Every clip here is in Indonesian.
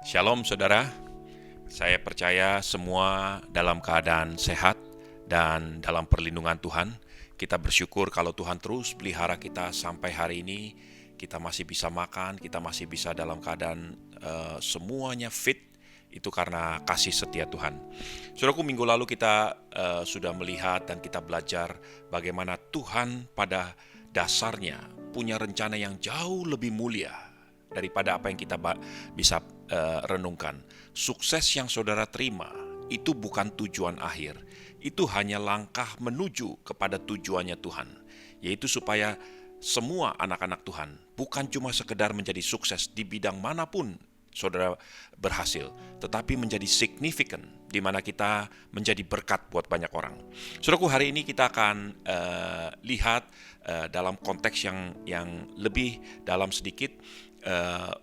Shalom saudara, saya percaya semua dalam keadaan sehat dan dalam perlindungan Tuhan. Kita bersyukur kalau Tuhan terus pelihara kita sampai hari ini. Kita masih bisa makan, kita masih bisa dalam keadaan semuanya fit. Itu karena kasih setia Tuhan. Saudaraku, minggu lalu kita sudah melihat dan kita belajar bagaimana Tuhan pada dasarnya punya rencana yang jauh lebih mulia daripada apa yang kita bisa renungkan. Sukses yang saudara terima itu bukan tujuan akhir. Itu hanya langkah menuju kepada tujuannya Tuhan, yaitu supaya semua anak-anak Tuhan bukan cuma sekedar menjadi sukses di bidang manapun saudara berhasil, tetapi menjadi signifikan, di mana kita menjadi berkat buat banyak orang. Saudaraku, hari ini kita akan lihat dalam konteks yang lebih dalam sedikit,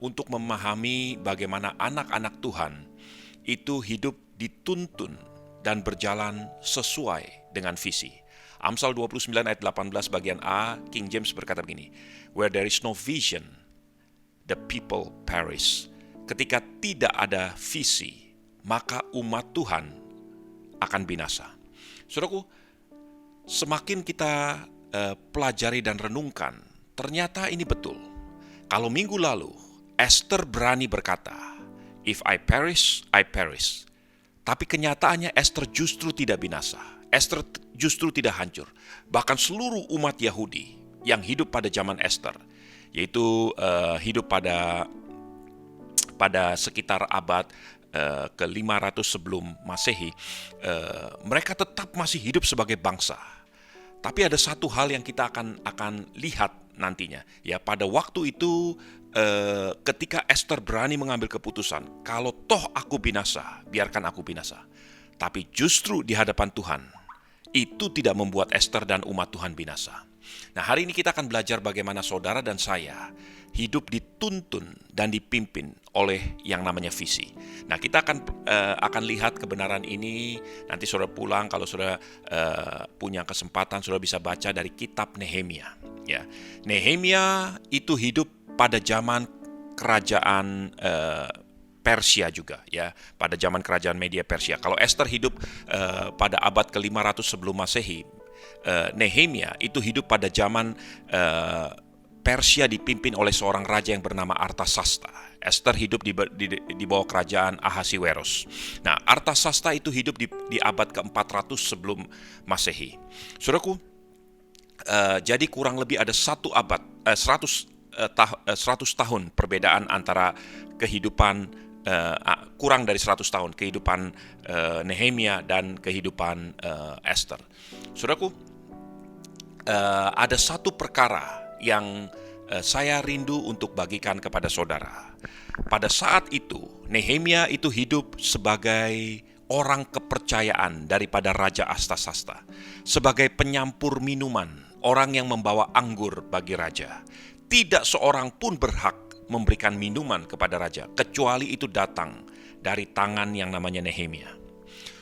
untuk memahami bagaimana anak-anak Tuhan itu hidup dituntun dan berjalan sesuai dengan visi. Amsal 29 ayat 18 bagian A, King James berkata begini, "Where there is no vision, the people perish." Ketika tidak ada visi, maka umat Tuhan akan binasa. Saudaraku, semakin kita pelajari dan renungkan, ternyata ini betul. Kalau minggu lalu Esther berani berkata, "If I perish, I perish." Tapi kenyataannya Esther justru tidak binasa. Esther justru tidak hancur. Bahkan seluruh umat Yahudi yang hidup pada zaman Esther, yaitu hidup pada sekitar abad ke-500 sebelum Masehi, mereka tetap masih hidup sebagai bangsa. Tapi ada satu hal yang kita akan lihat nantinya, ya, pada waktu itu ketika Esther berani mengambil keputusan, kalau toh aku binasa, biarkan aku binasa. Tapi justru di hadapan Tuhan, itu tidak membuat Esther dan umat Tuhan binasa. Nah, hari ini kita akan belajar bagaimana saudara dan saya hidup dituntun dan dipimpin oleh yang namanya visi. Nah, kita akan lihat kebenaran ini nanti saudara pulang, kalau saudara punya kesempatan, saudara bisa baca dari kitab Nehemia. Ya, Nehemia itu hidup pada zaman kerajaan Persia juga, ya, pada zaman kerajaan Media Persia. Kalau Esther hidup pada abad ke-500 sebelum Masehi, Nehemia itu hidup pada zaman Persia dipimpin oleh seorang raja yang bernama Artasasta. Esther hidup di bawah kerajaan Ahasiweros. Nah, Artasasta itu hidup di abad ke-400 sebelum Masehi. Saudaraku, jadi kurang lebih ada 100 tahun perbedaan antara kehidupan, kurang dari 100 tahun kehidupan Nehemia dan kehidupan Esther. Saudaraku, ada satu perkara yang saya rindu untuk bagikan kepada saudara. Pada saat itu, Nehemia itu hidup sebagai orang kepercayaan daripada Raja Artasasta, sebagai penyampur minuman, orang yang membawa anggur bagi raja. Tidak seorang pun berhak memberikan minuman kepada raja, kecuali itu datang dari tangan yang namanya Nehemia.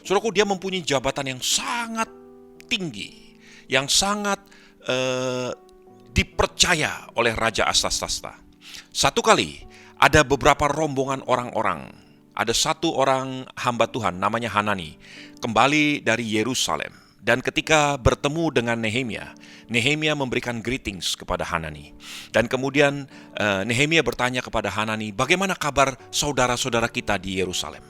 Saudaraku, dia mempunyai jabatan yang sangat tinggi, yang sangat dipercaya oleh Raja Artasasta. Satu kali ada beberapa rombongan orang-orang, ada satu orang hamba Tuhan namanya Hanani kembali dari Yerusalem, dan ketika bertemu dengan Nehemia, Nehemia memberikan greetings kepada Hanani, dan kemudian Nehemia bertanya kepada Hanani, bagaimana kabar saudara-saudara kita di Yerusalem?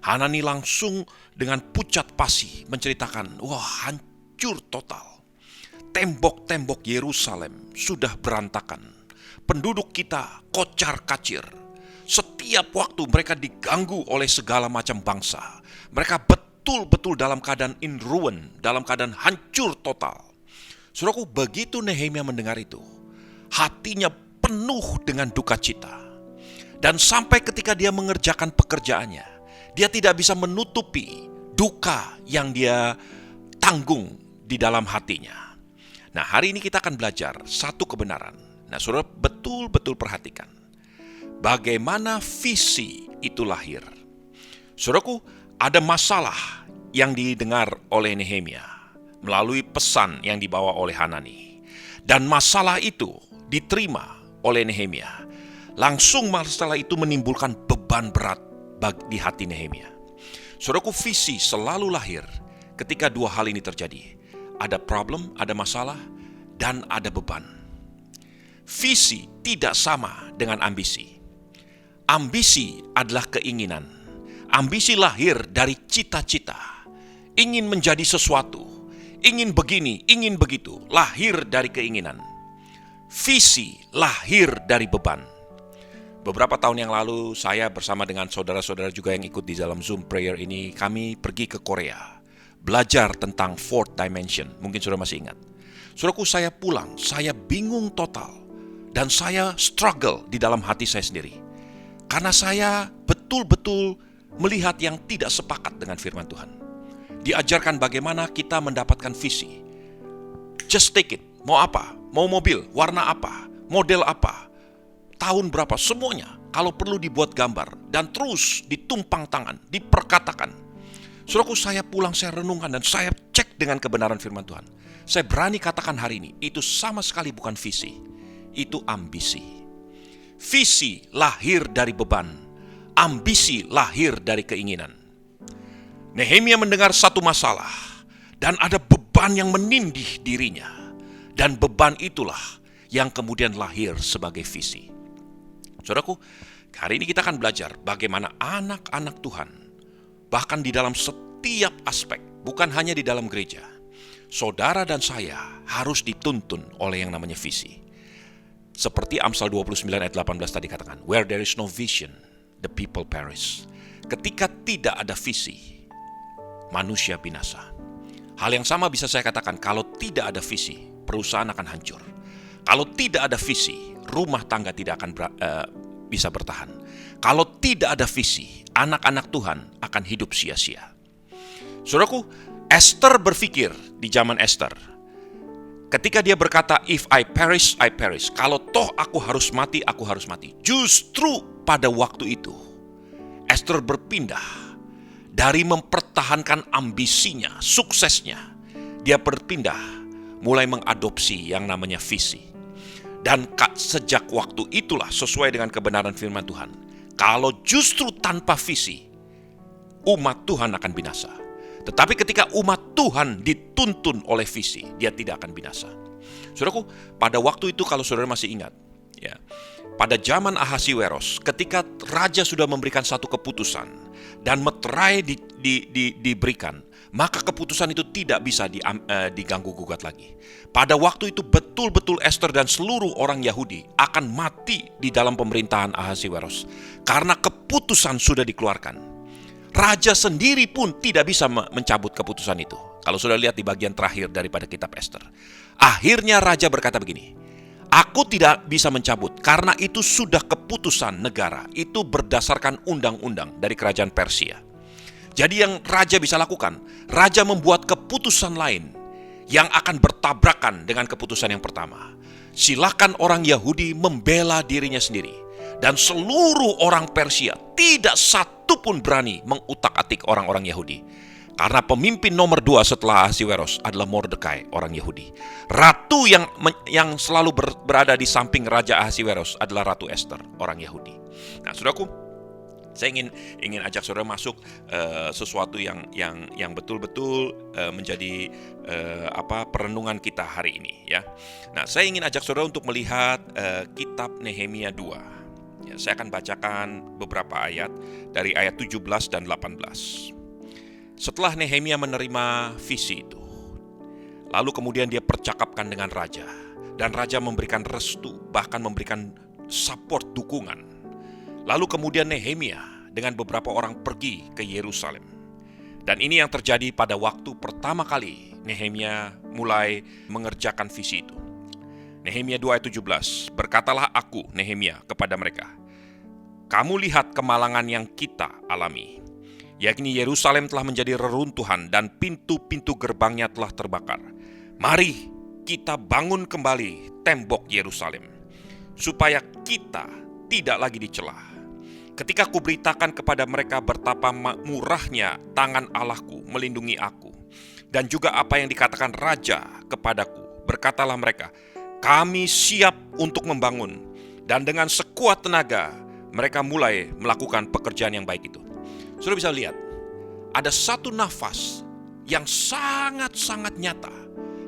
Hanani langsung dengan pucat pasi menceritakan, wah, hancur total. Tembok-tembok Yerusalem sudah berantakan. Penduduk kita kocar-kacir. Setiap waktu mereka diganggu oleh segala macam bangsa. Mereka betul-betul dalam keadaan in ruin, dalam keadaan hancur total. Saudaraku, begitu Nehemia mendengar itu, hatinya penuh dengan duka cita. Dan sampai ketika dia mengerjakan pekerjaannya, dia tidak bisa menutupi duka yang dia tanggung di dalam hatinya. Nah, hari ini kita akan belajar satu kebenaran. Nah, saudara betul-betul perhatikan bagaimana visi itu lahir. Saudaraku, ada masalah yang didengar oleh Nehemia melalui pesan yang dibawa oleh Hanani. Dan masalah itu diterima oleh Nehemia. langsung setelah itu menimbulkan beban berat di hati Nehemia. Saudaraku, visi selalu lahir ketika dua hal ini terjadi. Ada problem, ada masalah, dan ada beban. Visi tidak sama dengan ambisi. Ambisi adalah keinginan. Ambisi lahir dari cita-cita. Ingin menjadi sesuatu. Ingin begini, ingin begitu, lahir dari keinginan. Visi lahir dari beban. Beberapa tahun yang lalu, saya bersama dengan saudara-saudara juga yang ikut di dalam Zoom prayer ini, kami pergi ke Korea, belajar tentang fourth dimension. Mungkin sudah masih ingat. Saudaraku, saya pulang, saya bingung total, dan saya struggle di dalam hati saya sendiri. Karena saya betul-betul melihat yang tidak sepakat dengan firman Tuhan. Diajarkan bagaimana kita mendapatkan visi. Just take it. Mau apa? Mau mobil, warna apa? Model apa? Tahun berapa? Semuanya. Kalau perlu dibuat gambar. Dan terus ditumpang tangan, diperkatakan. Saudaraku, saya pulang, saya renungkan, dan saya cek dengan kebenaran firman Tuhan. Saya berani katakan hari ini, itu sama sekali bukan visi. Itu ambisi. Visi lahir dari beban. Ambisi lahir dari keinginan. Nehemia mendengar satu masalah, dan ada beban yang menindih dirinya. Dan beban itulah yang kemudian lahir sebagai visi. Saudaraku, hari ini kita akan belajar bagaimana anak-anak Tuhan, bahkan di dalam setiap aspek, bukan hanya di dalam gereja, saudara dan saya harus dituntun oleh yang namanya visi. Seperti Amsal 29 ayat 18 tadi katakan, where there is no vision, the people perish. Ketika tidak ada visi, manusia binasa. Hal yang sama bisa saya katakan, kalau tidak ada visi, perusahaan akan hancur. Kalau tidak ada visi, rumah tangga tidak akan bisa bertahan. Kalau tidak ada visi, anak-anak Tuhan akan hidup sia-sia. Saudaraku, Esther berpikir di zaman Esther, ketika dia berkata, if I perish, I perish. Kalau toh aku harus mati, aku harus mati. Justru pada waktu itu, Esther berpindah. Dari mempertahankan ambisinya, suksesnya, dia berpindah, mulai mengadopsi yang namanya visi. Dan sejak waktu itulah sesuai dengan kebenaran firman Tuhan. Kalau justru tanpa visi, umat Tuhan akan binasa. Tetapi ketika umat Tuhan dituntun oleh visi, dia tidak akan binasa. Saudaraku, pada waktu itu kalau saudara masih ingat, ya, pada zaman Ahasiweros, ketika raja sudah memberikan satu keputusan dan meterai diberikan, maka keputusan itu tidak bisa diganggu-gugat lagi. Pada waktu itu betul-betul Esther dan seluruh orang Yahudi akan mati di dalam pemerintahan Ahasiweros. Karena keputusan sudah dikeluarkan. Raja sendiri pun tidak bisa mencabut keputusan itu. Kalau sudah lihat di bagian terakhir daripada kitab Esther. Akhirnya raja berkata begini, aku tidak bisa mencabut karena itu sudah keputusan negara. Itu berdasarkan undang-undang dari kerajaan Persia. Jadi yang raja bisa lakukan, raja membuat keputusan lain yang akan bertabrakan dengan keputusan yang pertama. Silakan orang Yahudi membela dirinya sendiri. Dan seluruh orang Persia tidak satu pun berani mengutak-atik orang-orang Yahudi. Karena pemimpin nomor 2 setelah Ahasiweros adalah Mordekai, orang Yahudi. Ratu yang selalu berada di samping Raja Ahasiweros adalah Ratu Esther, orang Yahudi. Nah, saudaraku, saya ingin ajak saudara masuk sesuatu yang betul-betul menjadi perenungan kita hari ini, ya. Nah, saya ingin ajak saudara untuk melihat kitab Nehemia 2. Ya, saya akan bacakan beberapa ayat dari ayat 17 dan 18. Setelah Nehemia menerima visi itu, lalu kemudian dia percakapkan dengan raja, dan raja memberikan restu, bahkan memberikan support, dukungan. Lalu kemudian Nehemia dengan beberapa orang pergi ke Yerusalem. Dan ini yang terjadi pada waktu pertama kali Nehemia mulai mengerjakan visi itu. Nehemia 2 ayat 17, berkatalah aku, Nehemia, kepada mereka, kamu lihat kemalangan yang kita alami, yakni Yerusalem telah menjadi reruntuhan dan pintu-pintu gerbangnya telah terbakar. Mari kita bangun kembali tembok Yerusalem, supaya kita tidak lagi dicela. Ketika kuberitakan kepada mereka betapa murahnya tangan Allahku melindungi aku, dan juga apa yang dikatakan raja kepadaku, berkatalah mereka, kami siap untuk membangun. Dan dengan sekuat tenaga, mereka mulai melakukan pekerjaan yang baik itu. Sudah bisa lihat, ada satu nafas yang sangat-sangat nyata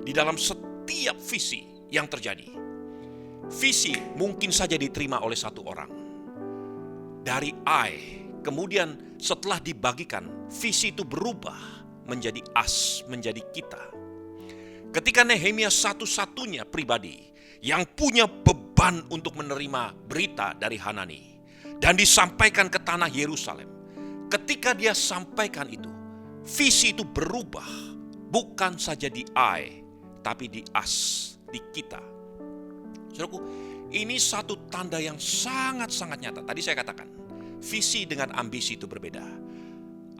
di dalam setiap visi yang terjadi. Visi mungkin saja diterima oleh satu orang. Dari I, kemudian setelah dibagikan, visi itu berubah menjadi us, menjadi kita. Ketika Nehemia satu-satunya pribadi yang punya beban untuk menerima berita dari Hanani dan disampaikan ke tanah Yerusalem. Ketika dia sampaikan itu, visi itu berubah, bukan saja di I, tapi di us, di kita. Saudaraku, ini satu tanda yang sangat-sangat nyata. Tadi saya katakan, visi dengan ambisi itu berbeda.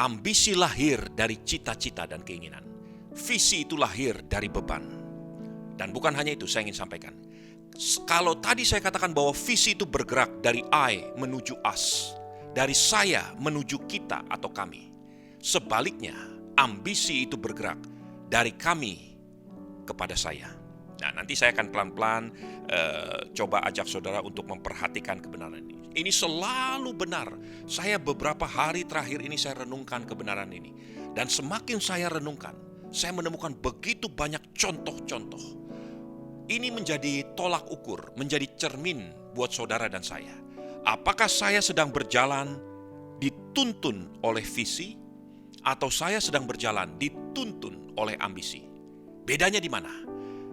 Ambisi lahir dari cita-cita dan keinginan. Visi itu lahir dari beban. Dan bukan hanya itu, saya ingin sampaikan. Kalau tadi saya katakan bahwa visi itu bergerak dari I menuju us, dari saya menuju kita atau kami. Sebaliknya, ambisi itu bergerak dari kami kepada saya. Nah, nanti saya akan pelan-pelan coba ajak saudara untuk memperhatikan kebenaran ini. Ini selalu benar. Saya beberapa hari terakhir ini saya renungkan kebenaran ini. Dan semakin saya renungkan, saya menemukan begitu banyak contoh-contoh. Ini menjadi tolak ukur, menjadi cermin buat saudara dan saya. Apakah saya sedang berjalan dituntun oleh visi, atau saya sedang berjalan dituntun oleh ambisi? Bedanya di mana?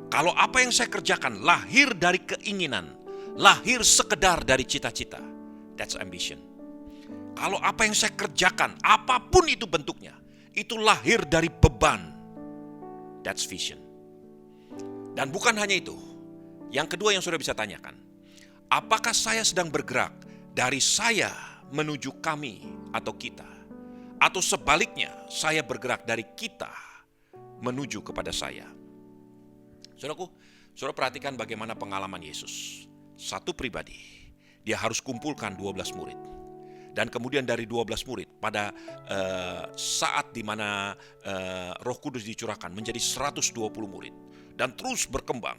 Kalau apa yang saya kerjakan lahir dari keinginan, lahir sekedar dari cita-cita, that's ambition. Kalau apa yang saya kerjakan, apapun itu bentuknya, itu lahir dari beban, that's vision. Dan bukan hanya itu. Yang kedua yang sudah bisa tanyakan, apakah saya sedang bergerak dari saya menuju kami atau kita? Atau sebaliknya, saya bergerak dari kita menuju kepada saya? Saudaraku, saudara perhatikan bagaimana pengalaman Yesus. Satu pribadi, dia harus kumpulkan 12 murid. Dan kemudian dari 12 murid, pada saat di mana Roh Kudus dicurahkan menjadi 120 murid. Dan terus berkembang.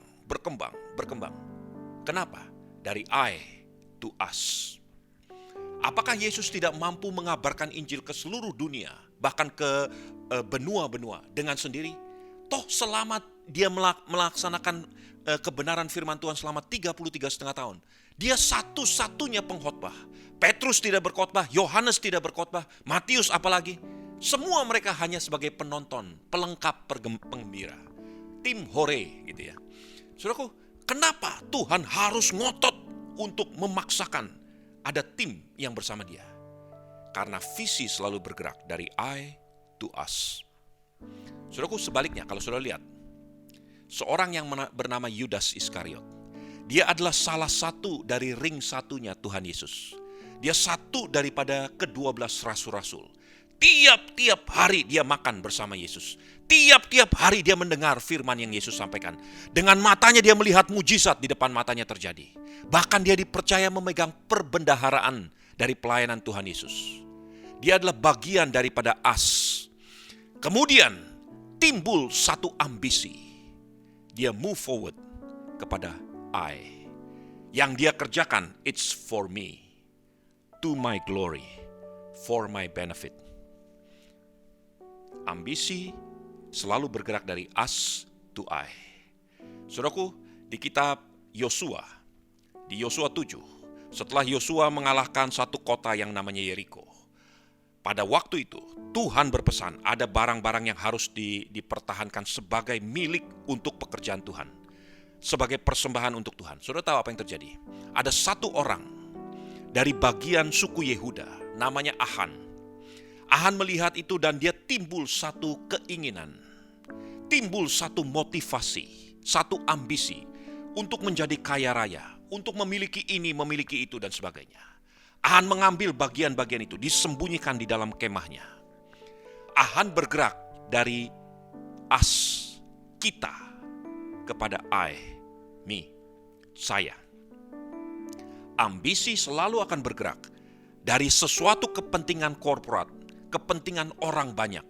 Kenapa? Dari I to us. Apakah Yesus tidak mampu mengabarkan Injil ke seluruh dunia, bahkan ke benua-benua dengan sendiri? Toh selama dia melaksanakan kebenaran firman Tuhan selama 33,5 tahun. Dia satu-satunya pengkhotbah. Petrus tidak berkhotbah, Yohanes tidak berkhotbah, Matius apalagi. Semua mereka hanya sebagai penonton, pelengkap penggembira. Tim hore gitu ya. Saudaraku, kenapa Tuhan harus ngotot untuk memaksakan ada tim yang bersama dia? Karena visi selalu bergerak dari I to us. Saudaraku, sebaliknya kalau saudara lihat, seorang yang bernama Yudas Iskariot, dia adalah salah satu dari ring satunya Tuhan Yesus. Dia satu daripada ke-12 rasul-rasul. Tiap-tiap hari dia makan bersama Yesus. Tiap-tiap hari dia mendengar firman yang Yesus sampaikan. Dengan matanya dia melihat mujizat di depan matanya terjadi. Bahkan dia dipercaya memegang perbendaharaan dari pelayanan Tuhan Yesus. Dia adalah bagian daripada us. Kemudian timbul satu ambisi. Dia move forward kepada I. Yang dia kerjakan, it's for me. To my glory. For my benefit. Ambisi selalu bergerak dari us to I. Saudaraku, di kitab Yosua, di Yosua 7, setelah Yosua mengalahkan satu kota yang namanya Yeriko, pada waktu itu, Tuhan berpesan ada barang-barang yang harus dipertahankan sebagai milik untuk pekerjaan Tuhan. Sebagai persembahan untuk Tuhan. Saudara tahu apa yang terjadi? Ada satu orang dari bagian suku Yehuda, namanya Ahan. Ahan melihat itu dan dia timbul satu keinginan. Timbul satu motivasi, satu ambisi untuk menjadi kaya raya. Untuk memiliki ini, memiliki itu dan sebagainya. Ahan mengambil bagian-bagian itu, disembunyikan di dalam kemahnya. Ahan bergerak dari us, kita, kepada I, me, saya. Ambisi selalu akan bergerak dari sesuatu kepentingan korporat, kepentingan orang banyak,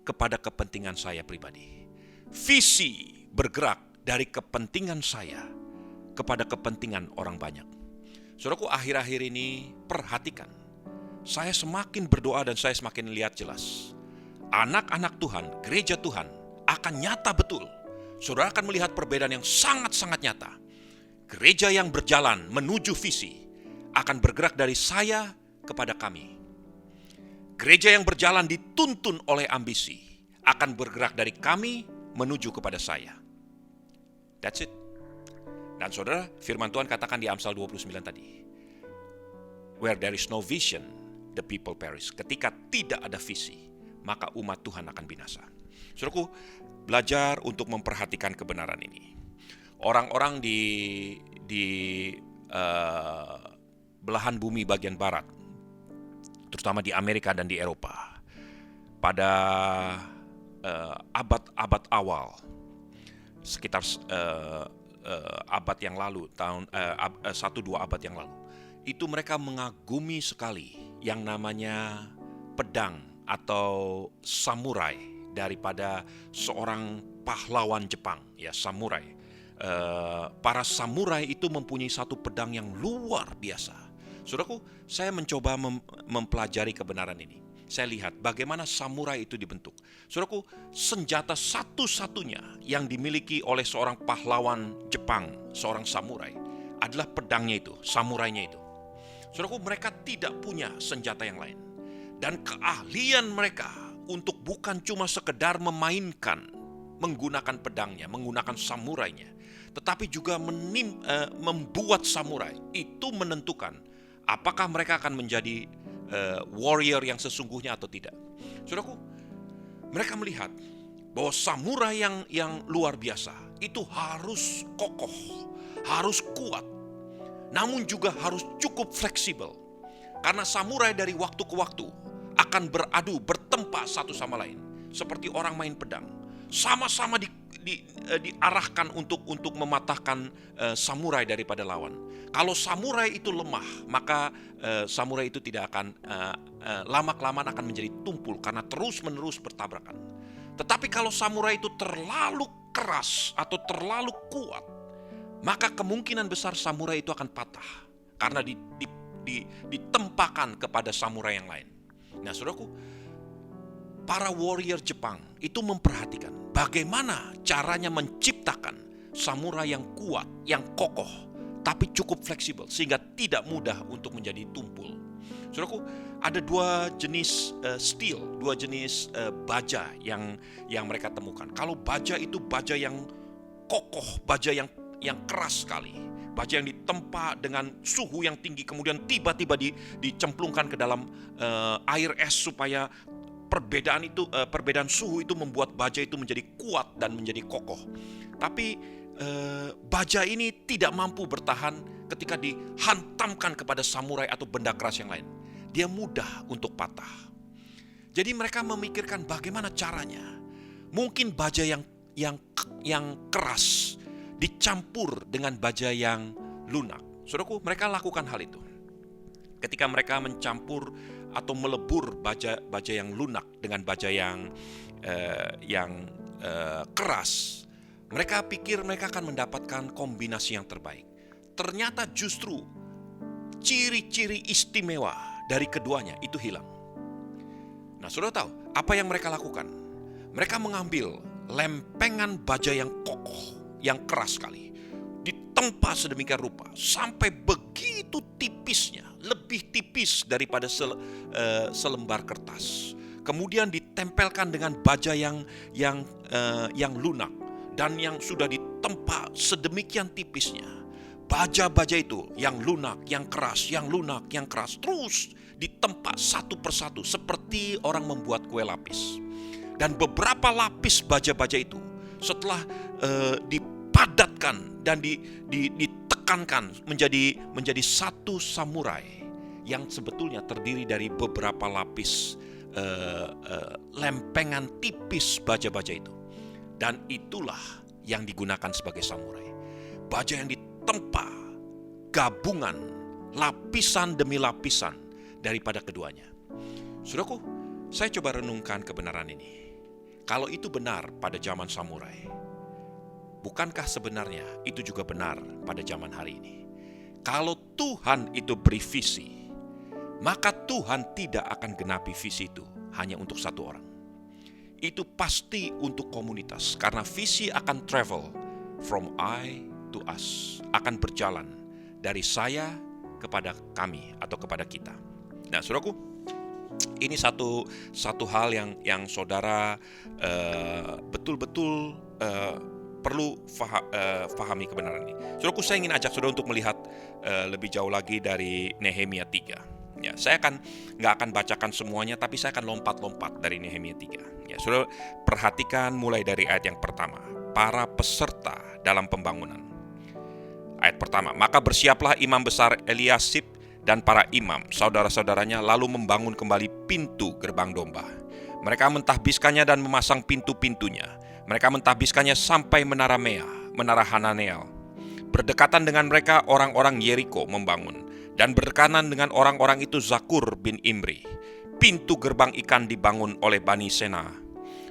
kepada kepentingan saya pribadi. Visi bergerak dari kepentingan saya kepada kepentingan orang banyak. Saudaraku, akhir-akhir ini perhatikan, saya semakin berdoa dan saya semakin lihat jelas. Anak-anak Tuhan, gereja Tuhan akan nyata betul. Saudara akan melihat perbedaan yang sangat-sangat nyata. Gereja yang berjalan menuju visi akan bergerak dari saya kepada kami. Gereja yang berjalan dituntun oleh ambisi akan bergerak dari kami menuju kepada saya. That's it. Dan saudara, firman Tuhan katakan di Amsal 29 tadi, where there is no vision, the people perish. Ketika tidak ada visi, maka umat Tuhan akan binasa. Saudaraku, belajar untuk memperhatikan kebenaran ini. Orang-orang di belahan bumi bagian barat, terutama di Amerika dan di Eropa, pada abad-abad awal, sekitar abad yang lalu, tahun 1-2 abad yang lalu, itu mereka mengagumi sekali yang namanya pedang atau samurai daripada seorang pahlawan Jepang, ya, samurai. Para samurai itu mempunyai satu pedang yang luar biasa. Saudaraku, saya mencoba mempelajari kebenaran ini. Saya lihat bagaimana samurai itu dibentuk. Saudaraku, senjata satu-satunya yang dimiliki oleh seorang pahlawan Jepang, seorang samurai, adalah pedangnya itu, samurainya itu. Saudaraku, mereka tidak punya senjata yang lain. Dan keahlian mereka untuk bukan cuma sekedar memainkan, menggunakan pedangnya, menggunakan samurainya, tetapi juga membuat samurai itu menentukan apakah mereka akan menjadi warrior yang sesungguhnya atau tidak. Saudaraku, mereka melihat bahwa samurai yang luar biasa itu harus kokoh, harus kuat, namun juga harus cukup fleksibel. Karena samurai dari waktu ke waktu akan beradu, bertempa satu sama lain, seperti orang main pedang. Sama-sama diarahkan untuk mematahkan samurai daripada lawan. Kalau samurai itu lemah, maka samurai itu tidak akan lama-kelamaan akan menjadi tumpul karena terus-menerus bertabrakan. Tetapi kalau samurai itu terlalu keras atau terlalu kuat, maka kemungkinan besar samurai itu akan patah karena ditempakan kepada samurai yang lain. Nah, saudaraku, para warrior Jepang itu memperhatikan bagaimana caranya menciptakan samurai yang kuat, yang kokoh, tapi cukup fleksibel sehingga tidak mudah untuk menjadi tumpul. Saudaraku, ada dua jenis steel, dua jenis baja yang mereka temukan. Kalau baja itu baja yang kokoh, baja yang keras sekali, baja yang ditempa dengan suhu yang tinggi, kemudian tiba-tiba dicemplungkan ke dalam air es supaya perbedaan suhu itu membuat baja itu menjadi kuat dan menjadi kokoh. Tapi baja ini tidak mampu bertahan ketika dihantamkan kepada samurai atau benda keras yang lain. Dia mudah untuk patah. Jadi mereka memikirkan bagaimana caranya. Mungkin baja yang keras dicampur dengan baja yang lunak. Saudaraku, mereka lakukan hal itu. Ketika mereka mencampur atau melebur baja yang lunak dengan baja yang keras, mereka pikir mereka akan mendapatkan kombinasi yang terbaik. Ternyata justru ciri-ciri istimewa dari keduanya itu hilang. Nah, saudara tahu apa yang mereka lakukan? Mereka mengambil lempengan baja yang kokoh, yang keras sekali, ditempa sedemikian rupa sampai begitu tipisnya, lebih tipis daripada selembar kertas. Kemudian ditempelkan dengan baja yang lunak dan yang sudah ditempa sedemikian tipisnya. Baja-baja itu yang lunak, yang keras, yang lunak, yang keras, terus ditempa satu persatu seperti orang membuat kue lapis. Dan beberapa lapis baja-baja itu setelah dipadatkan dan ditekankan menjadi satu samurai yang sebetulnya terdiri dari beberapa lapis lempengan tipis baja-baja itu. Dan itulah yang digunakan sebagai samurai. Baja yang ditempa gabungan lapisan demi lapisan daripada keduanya. Saudaraku, saya coba renungkan kebenaran ini. Kalau itu benar pada zaman samurai, bukankah sebenarnya itu juga benar pada zaman hari ini? Kalau Tuhan itu beri visi, maka Tuhan tidak akan genapi visi itu hanya untuk satu orang. Itu pasti untuk komunitas, karena visi akan travel from I to us, akan berjalan dari saya kepada kami atau kepada kita. Nah, saudaraku, ini satu hal yang saudara betul-betul perlu fahami kebenaran ini. Saudaraku, saya ingin ajak saudara untuk melihat lebih jauh lagi dari Nehemia 3. Ya, saya nggak akan bacakan semuanya, tapi saya akan lompat-lompat dari Nehemia 3. Ya, saudara perhatikan mulai dari ayat yang pertama. Para peserta dalam pembangunan. Ayat pertama, maka bersiaplah imam besar Eliasib dan para imam, saudara-saudaranya, lalu membangun kembali pintu gerbang domba. Mereka mentahbiskannya dan memasang pintu-pintunya. Mereka mentahbiskannya sampai menara Mea, menara Hananeel. Berdekatan dengan mereka orang-orang Yeriko membangun, dan berdekatan dengan orang-orang itu Zakur bin Imri. Pintu gerbang ikan dibangun oleh Bani Sena.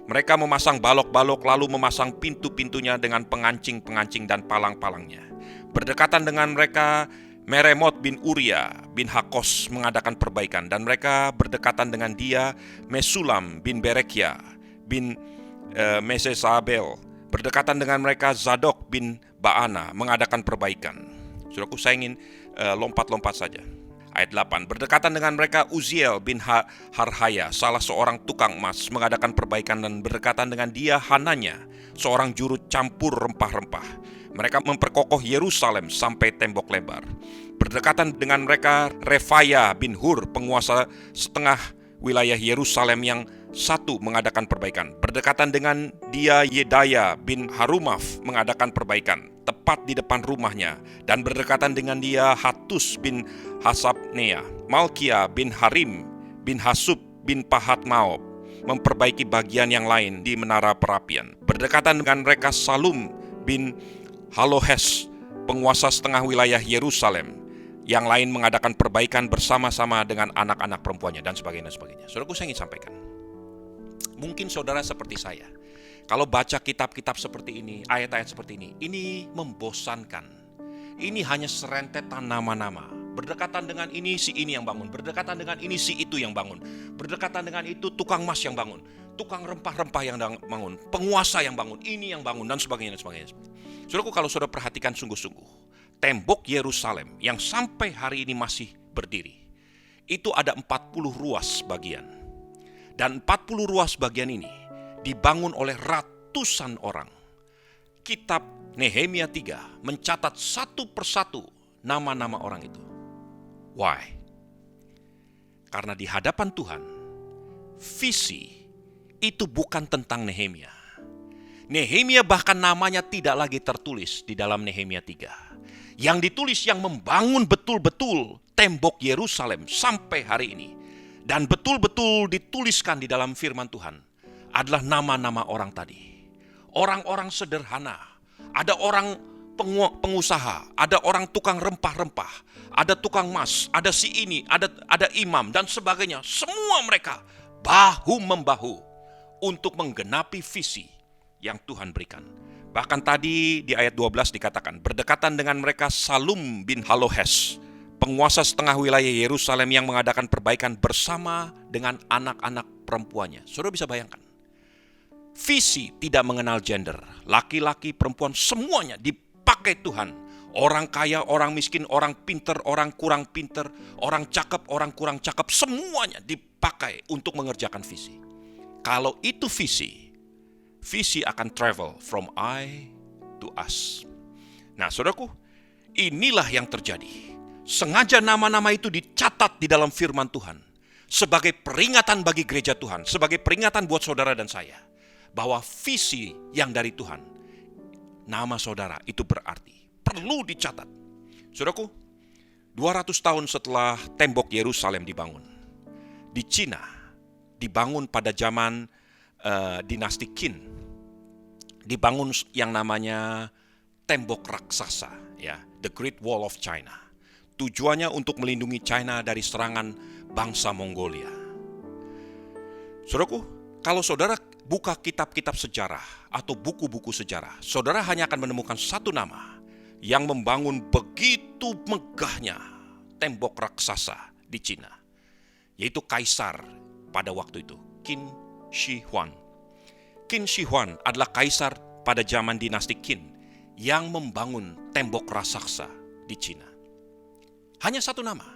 Mereka memasang balok-balok lalu memasang pintu-pintunya dengan pengancing-pengancing dan palang-palangnya. Berdekatan dengan mereka Meremot bin Uria bin Hakos mengadakan perbaikan, dan mereka berdekatan dengan dia Mesulam bin Berekia bin Mesesabel. Berdekatan dengan mereka Zadok bin Baana mengadakan perbaikan. Saudaraku, saya ingin lompat-lompat saja. Ayat 8, berdekatan dengan mereka Uziel bin Harhaya, salah seorang tukang emas, mengadakan perbaikan, dan berdekatan dengan dia Hananya, seorang juru campur rempah-rempah. Mereka memperkokoh Yerusalem sampai tembok lebar. Berdekatan dengan mereka Refaya bin Hur, penguasa setengah wilayah Yerusalem yang satu, mengadakan perbaikan. Berdekatan dengan dia Yedaya bin Harumaf mengadakan perbaikan tepat di depan rumahnya, dan berdekatan dengan dia Hatus bin Hasabnea, Malkia bin Harim bin Hasub bin Pahat Maob memperbaiki bagian yang lain di menara perapian. Berdekatan dengan mereka Salum bin Halohes, penguasa setengah wilayah Yerusalem, yang lain mengadakan perbaikan bersama-sama dengan anak-anak perempuannya, dan sebagainya. Saudaraku, saya ingin sampaikan, mungkin saudara seperti saya, kalau baca kitab-kitab seperti ini, ayat-ayat seperti ini membosankan. Ini hanya serentetan nama-nama. Berdekatan dengan ini, si ini yang bangun. Berdekatan dengan ini, si itu yang bangun. Berdekatan dengan itu, tukang emas yang bangun. Tukang rempah-rempah yang bangun. Penguasa yang bangun. Ini yang bangun, dan sebagainya. Saudaraku, kalau saudara perhatikan sungguh-sungguh, tembok Yerusalem yang sampai hari ini masih berdiri, itu ada 40 ruas bagian. Dan 40 ruas bagian ini dibangun oleh ratusan orang. Kitab Nehemia 3 mencatat satu persatu nama-nama orang itu. Why? Karena di hadapan Tuhan, visi itu bukan tentang Nehemia. Nehemia bahkan namanya tidak lagi tertulis di dalam Nehemia 3. Yang ditulis yang membangun betul-betul tembok Yerusalem sampai hari ini, dan betul-betul dituliskan di dalam firman Tuhan, adalah nama-nama orang tadi. Orang-orang sederhana. Ada orang pengusaha, ada orang tukang rempah-rempah, ada tukang emas, ada si ini, ada imam, dan sebagainya. Semua mereka bahu-membahu untuk menggenapi visi yang Tuhan berikan. Bahkan tadi di ayat 12 dikatakan, berdekatan dengan mereka Salum bin Halohes, penguasa setengah wilayah Yerusalem, yang mengadakan perbaikan bersama dengan anak-anak perempuannya. Saudara bisa bayangkan, visi tidak mengenal gender, laki-laki, perempuan, semuanya dipakai Tuhan. Orang kaya, orang miskin, orang pinter, orang kurang pinter, orang cakep, orang kurang cakep, semuanya dipakai untuk mengerjakan visi. Kalau itu visi akan travel from I to us. Nah, saudaraku, inilah yang terjadi. Sengaja nama-nama itu dicatat di dalam firman Tuhan sebagai peringatan bagi gereja Tuhan, sebagai peringatan buat saudara dan saya, bahwa visi yang dari Tuhan, nama saudara itu berarti, perlu dicatat. Saudaraku, 200 tahun setelah tembok Yerusalem dibangun, di Cina, dibangun pada zaman dinasti Qin, dibangun yang namanya tembok raksasa, ya, The Great Wall of China. Tujuannya untuk melindungi China dari serangan bangsa Mongolia. Saudaraku, kalau saudara buka kitab-kitab sejarah atau buku-buku sejarah, saudara hanya akan menemukan satu nama yang membangun begitu begitu megahnya tembok raksasa di Cina, yaitu kaisar pada waktu itu, Qin Shi Huang. Qin Shi Huang adalah kaisar pada zaman dinasti Qin yang membangun tembok raksasa di Cina. Hanya satu nama.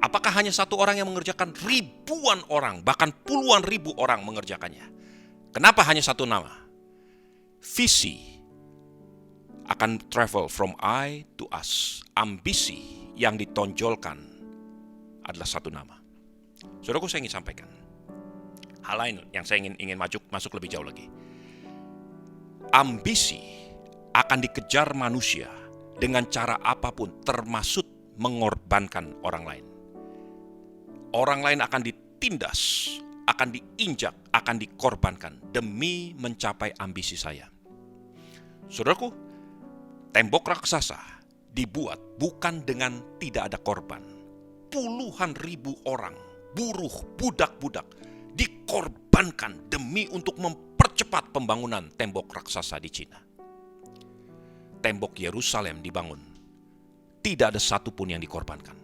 Apakah hanya satu orang yang mengerjakan? Ribuan orang, bahkan puluhan ribu orang mengerjakannya. Kenapa hanya satu nama? Visi akan travel from I to us. Ambisi yang ditonjolkan adalah satu nama. Saudaraku, saya ingin sampaikan hal lain yang saya ingin masuk lebih jauh lagi. Ambisi akan dikejar manusia dengan cara apapun, termasuk mengorbankan orang lain. Orang lain akan ditindas, akan diinjak, akan dikorbankan demi mencapai ambisi saya. Saudaraku, tembok raksasa dibuat bukan dengan tidak ada korban. Puluhan ribu orang, buruh, budak-budak dikorbankan demi untuk mempercepat pembangunan tembok raksasa di Cina. Tembok Yerusalem dibangun, tidak ada satupun yang dikorbankan.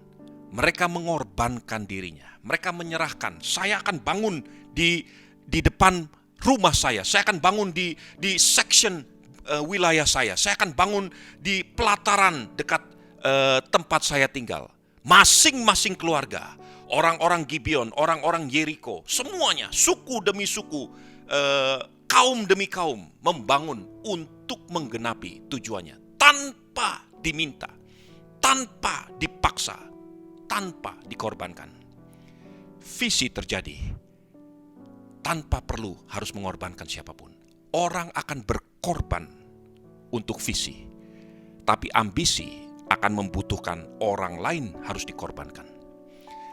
Mereka mengorbankan dirinya. Mereka menyerahkan, saya akan bangun di depan rumah saya akan bangun di section wilayah saya akan bangun di pelataran dekat tempat saya tinggal. Masing-masing keluarga, orang-orang Gibeon, orang-orang Yeriko, semuanya, suku demi suku, kaum demi kaum, membangun untuk menggenapi tujuannya. Tanpa diminta, tanpa dipaksa, tanpa dikorbankan. Visi terjadi tanpa perlu harus mengorbankan siapapun. Orang akan berkorban untuk visi, tapi ambisi akan membutuhkan orang lain harus dikorbankan.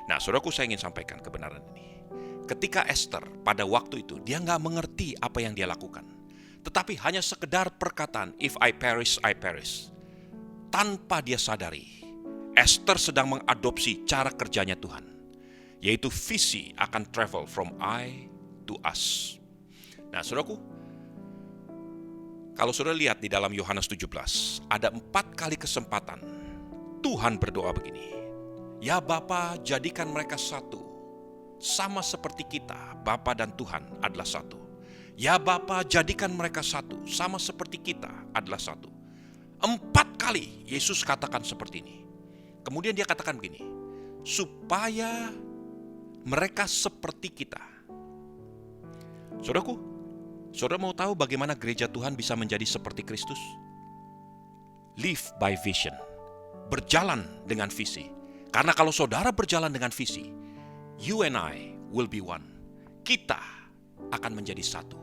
Nah, saudaraku, saya ingin sampaikan kebenaran ini. Ketika Esther pada waktu itu, dia nggak mengerti apa yang dia lakukan, tetapi hanya sekedar perkataan, if I perish, I perish. Tanpa dia sadari, Esther sedang mengadopsi cara kerjanya Tuhan, yaitu visi akan travel from I to us. Nah, saudaraku, kalau saudara lihat di dalam Yohanes 17, ada 4 kali kesempatan Tuhan berdoa begini, ya Bapa, jadikan mereka satu, sama seperti kita, Bapa dan Tuhan adalah satu. Ya Bapa, jadikan mereka satu, sama seperti kita adalah satu. 4 kali Yesus katakan seperti ini. Kemudian dia katakan begini, supaya mereka seperti kita. Saudaraku, saudara mau tahu bagaimana gereja Tuhan bisa menjadi seperti Kristus? Live by vision. Berjalan dengan visi. Karena kalau saudara berjalan dengan visi, you and I will be one. Kita akan menjadi satu.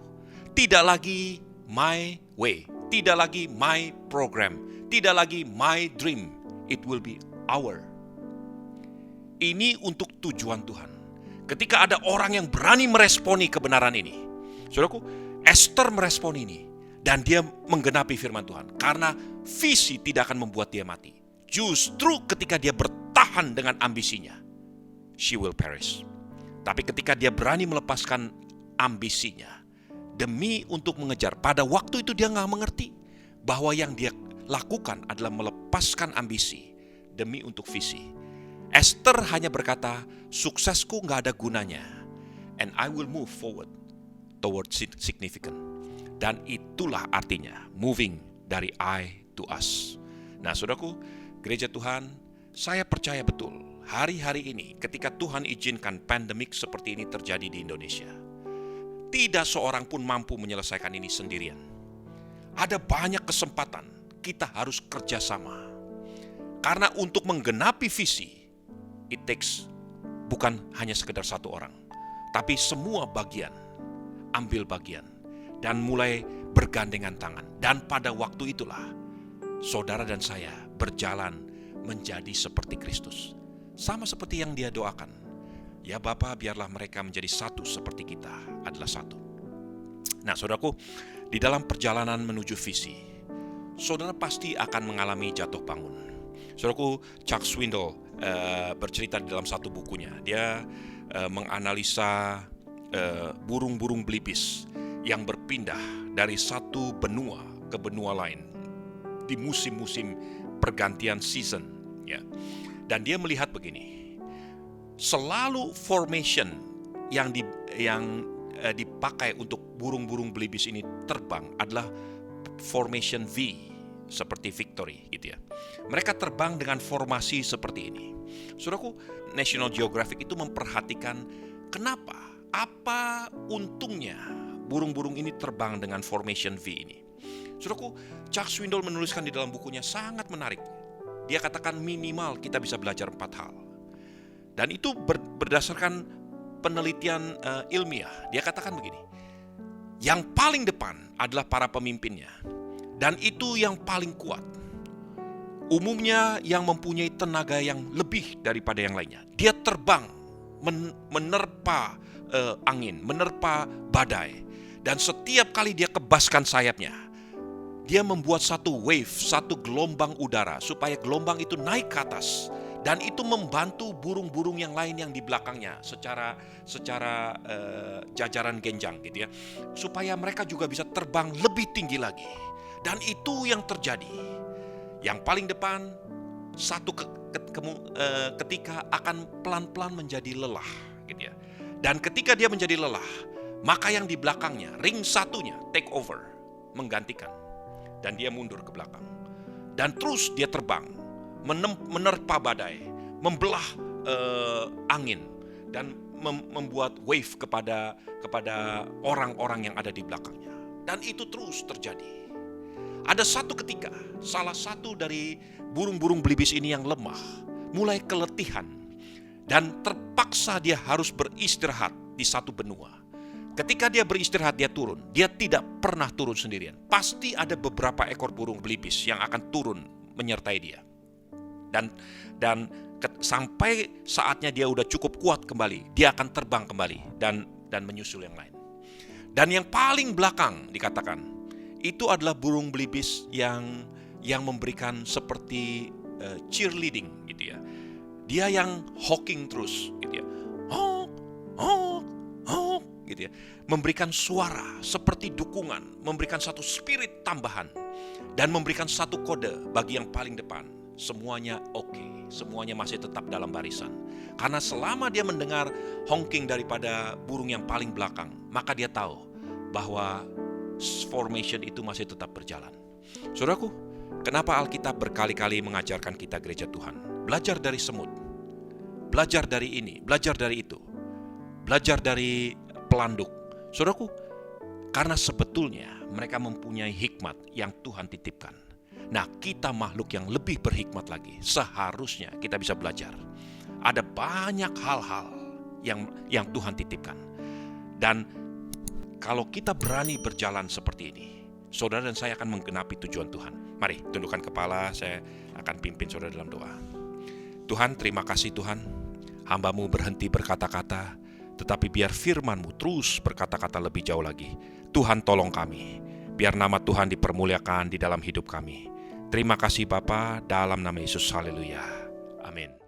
Tidak lagi my way, tidak lagi my program, tidak lagi my dream. It will be our. Ini untuk tujuan Tuhan. Ketika ada orang yang berani meresponi kebenaran ini, saudaraku, Esther meresponi ini dan dia menggenapi firman Tuhan karena visi tidak akan membuat dia mati. Justru ketika dia bertahan dengan ambisinya, she will perish. Tapi ketika dia berani melepaskan ambisinya demi untuk mengejar, pada waktu itu dia nggak mengerti bahwa yang dia lakukan adalah melepaskan ambisi demi untuk visi. Esther hanya berkata, suksesku nggak ada gunanya, and I will move forward towards significant. Dan itulah artinya moving dari I to us. Nah, saudaraku, gereja Tuhan, saya percaya betul hari-hari ini ketika Tuhan izinkan pandemik seperti ini terjadi di Indonesia, tidak seorang pun mampu menyelesaikan ini sendirian. Ada banyak kesempatan kita harus kerjasama. Karena untuk menggenapi visi, it takes bukan hanya sekedar satu orang, tapi semua bagian ambil bagian dan mulai bergandengan tangan. Dan pada waktu itulah saudara dan saya berjalan menjadi seperti Kristus. Sama seperti yang dia doakan. Ya Bapa, biarlah mereka menjadi satu seperti kita adalah satu. Nah, saudaraku, di dalam perjalanan menuju visi, saudara pasti akan mengalami jatuh bangun. Saudaraku, Chuck Swindoll bercerita di dalam satu bukunya. Dia menganalisa burung-burung belibis yang berpindah dari satu benua ke benua lain di musim-musim pergantian season Ya. Dan dia melihat begini, selalu formation yang dipakai untuk burung-burung belibis ini terbang adalah formation V, seperti victory gitu ya. Mereka terbang dengan formasi seperti ini. Saudaraku, National Geographic itu memperhatikan kenapa, apa untungnya burung-burung ini terbang dengan formation V ini. Saudaraku, Chuck Swindoll menuliskan di dalam bukunya sangat menarik. Dia katakan minimal kita bisa belajar 4 hal. Dan itu berdasarkan penelitian ilmiah. Dia katakan begini, yang paling depan adalah para pemimpinnya. Dan itu yang paling kuat. Umumnya yang mempunyai tenaga yang lebih daripada yang lainnya. Dia terbang, menerpa angin, menerpa badai. Dan setiap kali dia kebaskan sayapnya, dia membuat satu wave, satu gelombang udara, supaya gelombang itu naik ke atas. Dan itu membantu burung-burung yang lain yang di belakangnya secara jajaran genjang gitu ya, supaya mereka juga bisa terbang lebih tinggi lagi. Dan itu yang terjadi. Yang paling depan ketika akan pelan-pelan menjadi lelah gitu ya. Dan ketika dia menjadi lelah, maka yang di belakangnya, ring satunya take over, menggantikan. Dan dia mundur ke belakang. Dan terus dia terbang, menerpa badai, membelah angin, dan membuat wave kepada orang-orang yang ada di belakangnya. Dan itu terus terjadi. Ada satu ketika, salah satu dari burung-burung belibis ini yang lemah, mulai keletihan, dan terpaksa dia harus beristirahat di satu benua. Ketika dia beristirahat, dia turun. Dia tidak pernah turun sendirian. Pasti ada beberapa ekor burung belibis yang akan turun menyertai dia. Dan sampai saatnya dia udah cukup kuat kembali, dia akan terbang kembali dan menyusul yang lain. Dan yang paling belakang dikatakan, itu adalah burung belibis yang memberikan seperti cheerleading gitu ya. Dia yang hawking terus gitu ya. Honk, honk, honk gitu ya. Memberikan suara seperti dukungan, memberikan satu spirit tambahan, dan memberikan satu kode bagi yang paling depan. Semuanya oke, semuanya masih tetap dalam barisan. Karena selama dia mendengar honking daripada burung yang paling belakang, maka dia tahu bahwa formation itu masih tetap berjalan. Saudaraku, kenapa Alkitab berkali-kali mengajarkan kita gereja Tuhan? Belajar dari semut, belajar dari ini, belajar dari itu, belajar dari pelanduk. Saudaraku, karena sebetulnya mereka mempunyai hikmat yang Tuhan titipkan. Nah, kita makhluk yang lebih berhikmat lagi, seharusnya kita bisa belajar. Ada banyak hal-hal yang Tuhan titipkan. Dan kalau kita berani berjalan seperti ini, saudara dan saya akan menggenapi tujuan Tuhan. Mari, tundukkan kepala, saya akan pimpin saudara dalam doa. Tuhan, terima kasih Tuhan. Hamba-Mu berhenti berkata-kata, tetapi biar firman-Mu terus berkata-kata lebih jauh lagi. Tuhan, tolong kami, biar nama Tuhan dipermuliakan di dalam hidup kami. Terima kasih Bapa, dalam nama Yesus, haleluya. Amin.